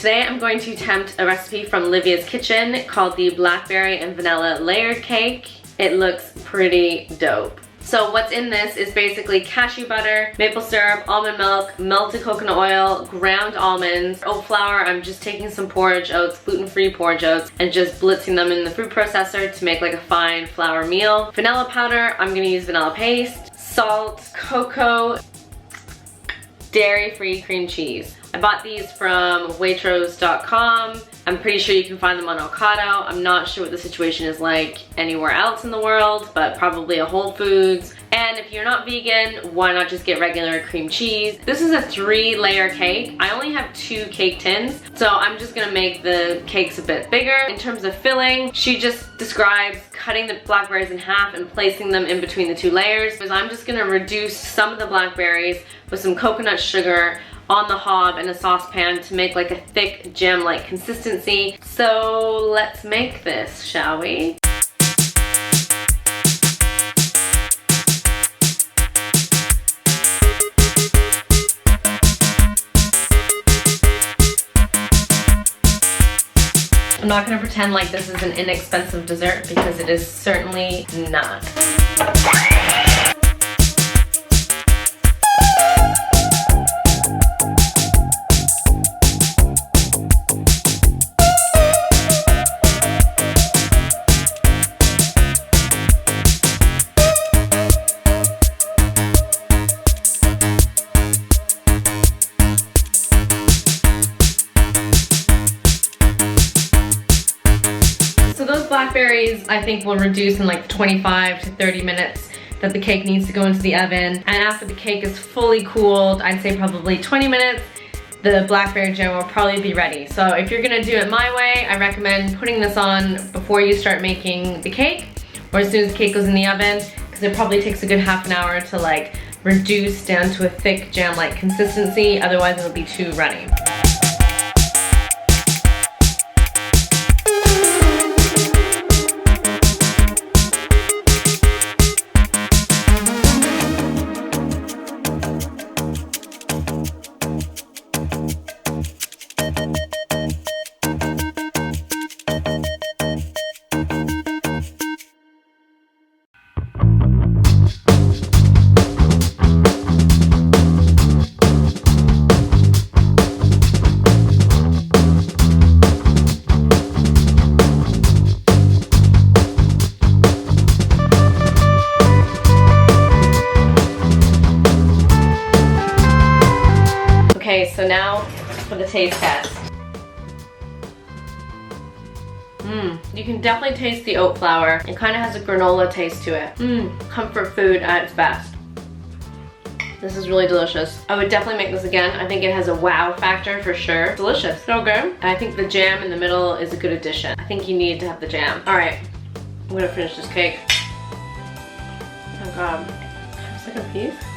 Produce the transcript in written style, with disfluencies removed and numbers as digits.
Today I'm going to attempt a recipe from Livia's kitchen called the blackberry and vanilla layered cake. It looks pretty dope. So what's in this is basically cashew butter, maple syrup, almond milk, melted coconut oil, ground almonds, oat flour. I'm just taking some porridge oats, gluten-free porridge oats, and just blitzing them in the food processor to make like a fine flour meal. Vanilla powder, I'm gonna use vanilla paste, salt, cocoa, dairy-free cream cheese. I bought these from Waitrose.com. I'm pretty sure you can find them on Ocado. I'm not sure what the situation is like anywhere else in the world, but probably a Whole Foods. And if you're not vegan, why not just get regular cream cheese? This is a 3-layer cake. I only have 2 cake tins, so I'm just gonna make the cakes a bit bigger. In terms of filling, she just describes cutting the blackberries in half and placing them in between the 2 layers. Because I'm just gonna reduce some of the blackberries with some coconut sugar on the hob in a saucepan to make like a thick jam-like consistency. So let's make this, shall we? I'm not gonna pretend like this is an inexpensive dessert because it is certainly not. So those blackberries I think will reduce in like 25 to 30 minutes that the cake needs to go into the oven. And after the cake is fully cooled, I'd say probably 20 minutes, the blackberry jam will probably be ready. So if you're gonna do it my way, I recommend putting this on before you start making the cake or as soon as the cake goes in the oven, because it probably takes a good half an hour to like reduce down to a thick jam-like consistency, otherwise it'll be too runny. Okay, so now for the taste test. You can definitely taste the oat flour. It kind of has a granola taste to it. Comfort food at its best. This is really delicious. I would definitely make this again. I think it has a wow factor for sure. Delicious, so good. And I think the jam in the middle is a good addition. I think you need to have the jam. All right, I'm gonna finish this cake. Oh God, have a second piece.